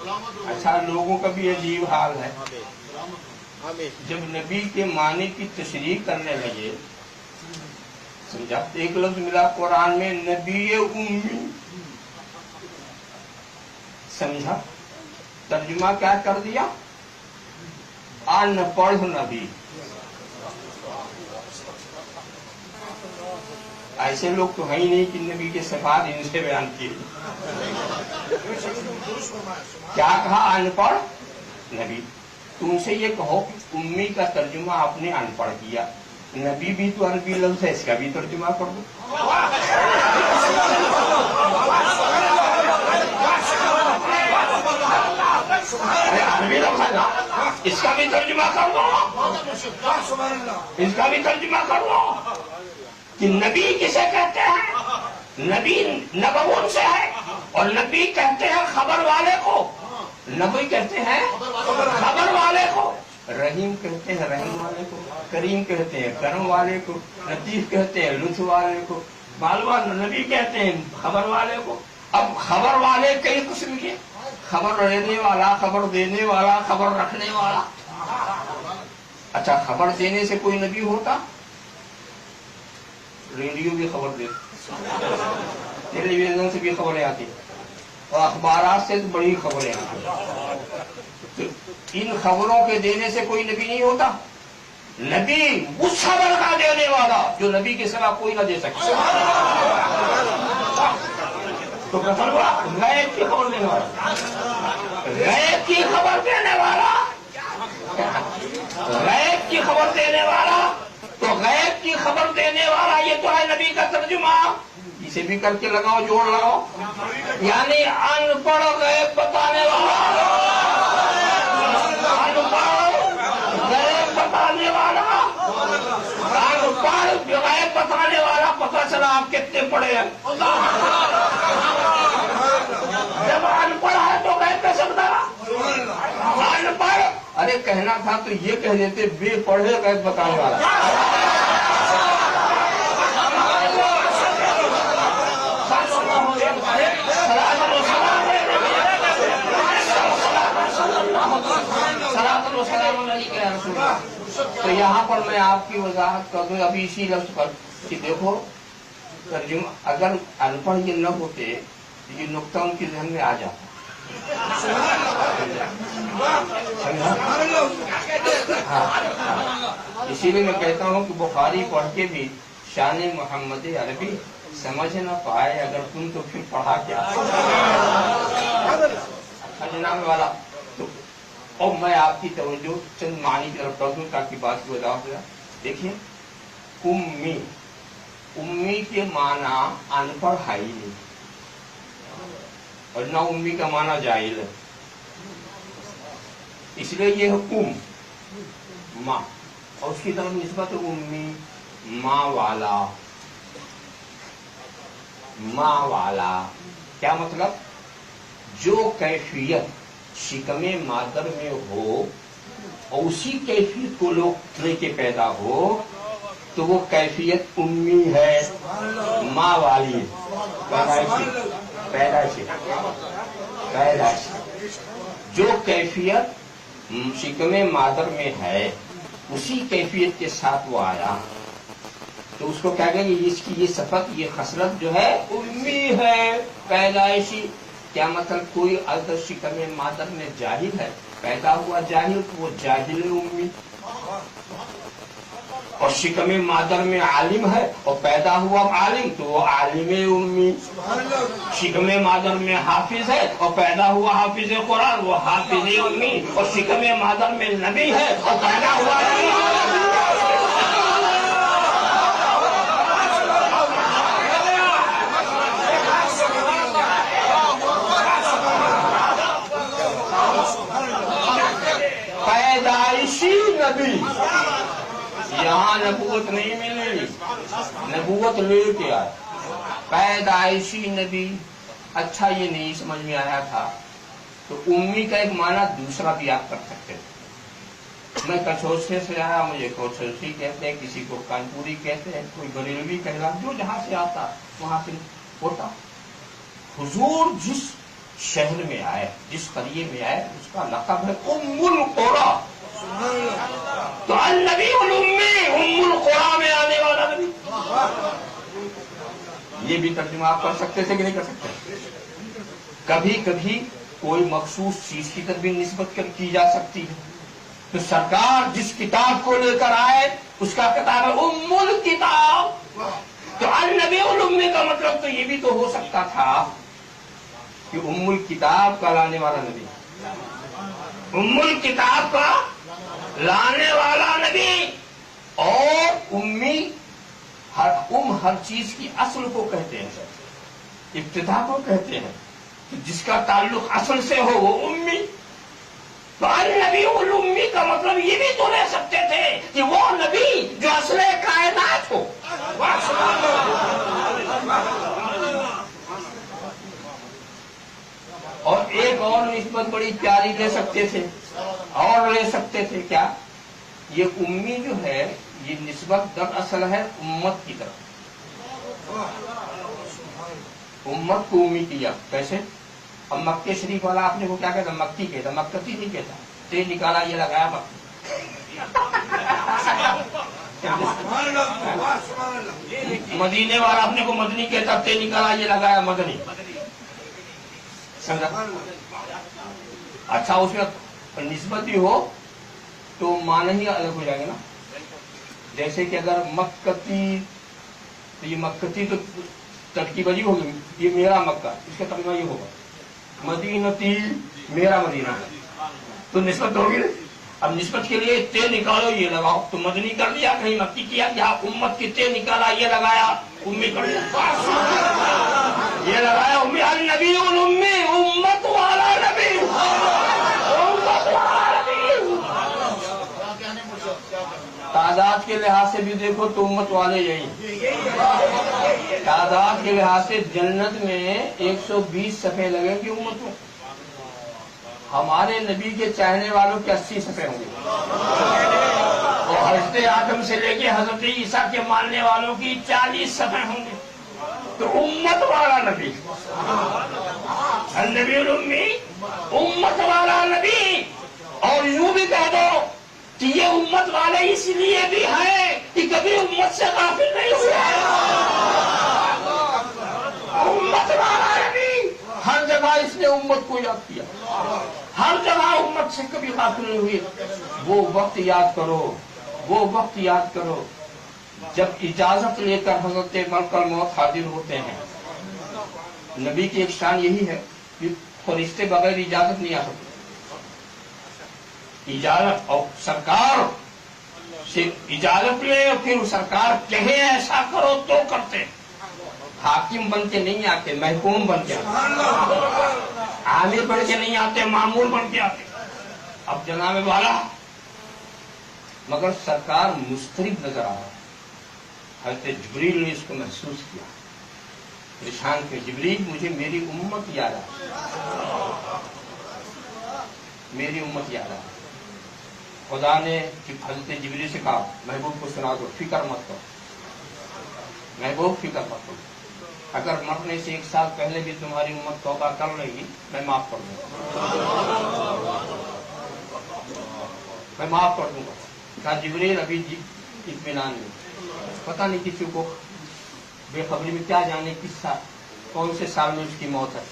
اچھا لوگوں کا بھی عجیب حال ہے، جب نبی کے معنی کی تشریح کرنے لگے، سمجھا، ایک لفظ ملا قرآن میں نبی امی، سمجھا، ترجمہ کیا کر دیا؟ ان پڑھ نبی۔ ایسے لوگ تو ہیں ہی نہیں کہ نبی کے صفات ان سے بیان کیے۔ کیا کہا؟ ان پڑھ نبی۔ تم سے یہ کہو کہ امی کا ترجمہ آپ نے ان پڑھ کیا، نبی بھی تو عربی لفظ ہے، اس کا بھی ترجمہ کر دو۔ عربی لفظ ہے نا، اس کا بھی ترجمہ کر دو، اس کا بھی ترجمہ کر دو کہ نبی کسے کہتے ہیں؟ نبی نبوت سے ہے، اور نبی کہتے ہیں خبر والے کو، نبی کہتے ہیں خبر والے کو، رحیم کہتے ہیں رحم والے کو، کریم کہتے ہیں کرم والے کو، لطیف کہتے ہیں لطف والے کو، بالوا نبی کہتے ہیں خبر والے کو۔ اب خبر والے کئی قسم کے، خبر لینے والا، خبر دینے والا، خبر رکھنے والا۔ اچھا خبر دینے سے کوئی نبی ہوتا؟ ریڈیو بھی خبر دیتا، ٹیلی ویژن سے بھی خبریں آتی، اور اخبارات سے تو بڑی خبریں آتی۔ ان خبروں کے دینے سے کوئی نبی نہیں ہوتا؟ نبی اس خبر کا دینے والا جو نبی کے سوا کوئی نہ دے سکے۔ تو غیب کی خبر دینے والا، غیب کی خبر دینے والا، غیب کی خبر دینے والا، تو غیب کی خبر دینے والا یہ تو ہے نبی کا ترجمہ۔ اسے بھی کر کے لگاؤ، جوڑ لگاؤ، یعنی ان پڑھ غیب بتانے والا، ان پڑھ غیب بتانے والا، ان پڑھ غیب بتانے والا۔ پتہ چلا آپ کتنے پڑھے ہیں؟ جب ان پڑھ ہے تو غیب کیسے بتانا؟ ان پڑھ، ارے کہنا تھا تو یہ کہہ دیتے بے پڑھے غیب بتانے والا۔ تو یہاں پر میں آپ کی وضاحت کر دوں ابھی اسی لفظ پر کہ دیکھو ترجمہ، اگر ان پڑھ یہ نہ ہوتے یہ نقطہ ان کے ذہن میں آ جاتا۔ اسی لیے میں کہتا ہوں کہ بخاری پڑھ کے بھی شان محمد عربی سمجھ نہ پائے اگر تم تو پھر پڑھا کیا؟ جناب والا تو اب میں آپ کی توجہ چند معنی کی طرف کر دوں تاکہ بات کی وضاحت ہو جائے۔ دیکھیے امی، امی کے معنی ان پڑھ ہے ہی نہیں، اور نہ امی کا معنی جاہل ہے، اس لیے یہ ہے ماں، اور اس کی طرف نسبت امی، ماں والا، ماں والا کیا مطلب؟ جو کیفیت شکم مادر میں ہو اور اسی کیفیت کو لوگ لے کے پیدا ہو تو وہ کیفیت امی ہے، ماں والی، پیدائشی۔ جو کیفیت شکم مادر میں ہے اسی کیفیت کے ساتھ وہ آیا تو اس کو کیا کہیں گے؟ اس کی یہ صفت، یہ خصلت جو ہے امی ہے، پیدائشی۔ کیا مطلب؟ کوئی اگر شکم مادر میں جاہل ہے، پیدا ہوا جاہل تو وہ جاہل امی، اور شکم مادر میں عالم ہے اور پیدا ہوا عالم تو وہ عالم امی۔ شکم مادر میں حافظ ہے اور پیدا ہوا حافظ قرآن، وہ حافظ امی، اور شکم مادر میں نبی ہے اور پیدا ہوا پیدائشی نبی۔ یہاں نبوت نہیں ملی، نبوت لے کے آئے، پیدائشی نبی۔ اچھا یہ نہیں سمجھ میں آیا تھا تو امی کا ایک معنی دوسرا بھی آپ کر سکتے ہیں۔ میں کچھوسے سے آیا، مجھے کوچھوسی کہتے ہیں، کسی کو کانپوری کہتے ہیں، کوئی بریلوی کہلا، جو جہاں سے آتا وہاں سے ہوتا۔ حضور جس شہر میں آئے، جس قریے میں آئے، اس کا لقب ہے ام القرا۔ تو النبی الامی، ام القرا میں آنے والا نبی۔ یہ بھی ترجمہ آپ کر سکتے تھے کہ نہیں کر سکتے؟ کبھی کبھی کوئی مخصوص چیز کی طرف بھی نسبت کی جا سکتی ہے۔ تو سرکار جس کتاب کو لے کر آئے اس کا کتاب ہے ام الکتاب۔ تو النبی الامی کا مطلب تو یہ بھی تو ہو سکتا تھا کہ ام الکتاب کا لانے والا نبی، ام الکتاب کا لانے والا نبی۔ اور امی، ہر چیز کی اصل کو کہتے ہیں، ابتدا کو کہتے ہیں، جس کا تعلق اصل سے ہو وہ امی۔ تو النبی الامی کا مطلب یہ بھی تو لے سکتے تھے کہ وہ نبی جو اصل کائنات ہو۔ اور ایک اور نسبت بڑی پیاری لے سکتے تھے، اور لے سکتے تھے کیا؟ یہ امی جو ہے یہ نسبت دراصل ہے امت کی طرف۔ امت کو امی کیا کیسے؟ اب مکے شریف والا آپ نے وہ کیا کہتا؟ مکی کہتا، مکتی نہیں کہتا، تے نکالا یہ لگایا مکی۔ مدینے والا اپنے کو مدنی کہتا، تے نکالا یہ لگایا مدنی۔ سمجھا؟ اچھا اس میں نسبت بھی ہو تو معنی ہی الگ ہو جائے گا نا۔ جیسے کہ اگر مکتی، تو یہ مکتی تو ترکیب عجیب ہوگی، یہ میرا مکہ، اس کا ترجمہ یہ ہوگا مدینتی، میرا مدینہ، تو نسبت ہوگی نا۔ اب نسبت کے لیے تے نکالو یہ لگاؤ، تو مدنی کر دیا، کہیں مکی کیا، یہاں امت کی تے نکالا یہ لگایا امی کر دیا، یہ لگایا امی۔ النبی الامی، امت والا نبی، امت والا نبی۔ تعداد کے لحاظ سے بھی دیکھو تو امت والے یہی، تعداد کے لحاظ سے جنت میں 120 صفحے لگیں گی امت میں، ہمارے نبی کے چاہنے والوں کے 80 صفحے ہوں گے، اور حضرت آدم سے لے کے حضرت عیسیٰ کے ماننے والوں کی 40 صفحے ہوں گے۔ تو امت والا نبی، النبی الامی، امت والا نبی۔ اور یوں بھی کہہ دو کہ یہ امت والے اس لیے بھی ہیں کہ کبھی امت سے غافل نہیں ہوا۔ امت والا نبی، ہر جگہ اس نے امت کو یاد کیا، ہر جگہ امت سے کبھی غافل نہیں ہوئی۔ وہ وقت یاد کرو، وہ وقت یاد کرو جب اجازت لے کر حضرت ملک الموت حاضر ہوتے ہیں۔ نبی کی ایک شان یہی ہے کہ فرشتے بغیر اجازت نہیں آ سکتے، اجازت، اور سرکار سے اجازت لے اور پھر سرکار کہے ایسا کرو تو کرتے۔ حاکم بن کے نہیں آتے، محکوم بن کے آتے، عامر بن کے نہیں آتے، معمول بن کے آتے۔ اب جناب والا مگر سرکار مضطرب نظر آ رہا ہے۔ حضرت جبریل نے اس کو محسوس کیا، پریشان کے جبریل مجھے میری امت یاد آ، میری امت یاد آ۔ خدا نے حضرت جبریل سے کہا محبوب کو سنا دو، فکر مت کرو محبوب، فکر مت کرو، اگر مرنے سے 1 سال پہلے بھی تمہاری امت توبہ کر لے گی میں معاف کر دوں گا، میں معاف کر دوں گا۔ کہا جبریل ابھی اطمینان نہیں، پتہ نہیں کسی کو بے خبری میں کیا جانے کس سال کون سے سال میں اس کی موت ہے۔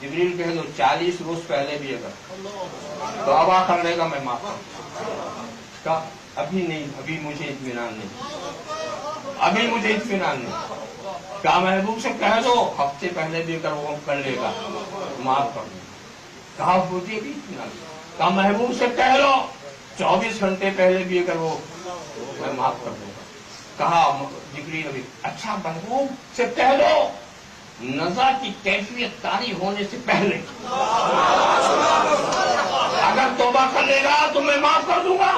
جبریل کہہ دو 40 روز پہلے بھی اگر توبہ کر لے گا میں معاف کر دوں گا۔ کہا ابھی نہیں، ابھی مجھے اطمینان نہیں، ابھی مجھے اطمینان نہیں۔ کہا محبوب سے کہہ دو ہفتے پہلے بھی اگر وہ کر لے گا معاف کر دوں گا۔ کہا مجھے بھی اطمینان نہیں۔ کہا محبوب سے کہہ دو 24 گھنٹے پہلے بھی اگر وہ میں معاف کر دوں گا۔ کہا جبریل ابھی، اچھا محبوب سے کہہ دو نزا کی کیفیت طاری ہونے سے پہلے اگر توبہ کر لے گا تو میں معاف کر دوں گا،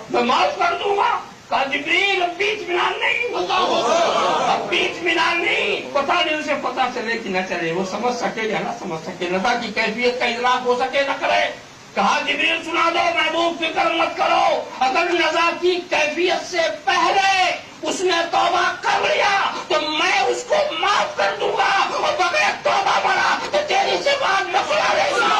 میں معاف کر دوں گا۔ کہا جبریل اب بھی اطمینان نہیں، اب بھی اطمینان نہیں، پتہ نہیں اسے پتہ چلے کہ نہ چلے، وہ سمجھ سکے یا نہ سمجھ سکے، نزا کی کیفیت کا ادراک ہو سکے نہ کرے۔ کہا جبریل سنا دو محبوب فکر مت کرو، اگر نزا کی کیفیت سے پہلے اس نے توبہ کر لیا تو میں اس کو معاف کر دوں گا، اور بغیر توبہ بنا تو تیری زبان میں کھلا دے گا۔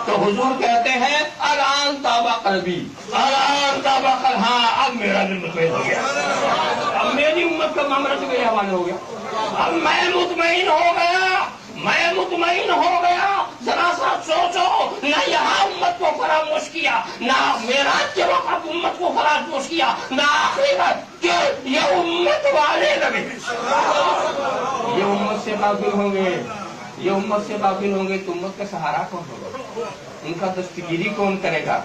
تو حضور کہتے ہیں الان توبہ قلبی، الان توبہ قلبی، ہاں اب میرا دل مطمئن ہو گیا، اب میری امت کا معاملہ تو میرے حوالے ہو گیا، اب میں مطمئن ہو گیا، میں مطمئن ہو گیا۔ ذرا سا سوچو، نہ یہاں امت کو فراموش کیا، نہ معراج کے وقت امت کو فراموش کیا، نہ آخرت کہ یہ امت والے نبی، یہ امت سے غافل ہوں گے، یہ امت سے غافل ہوں گے تو امت کا سہارا کون ہوگا، ان کا دستگیری کون کرے گا؟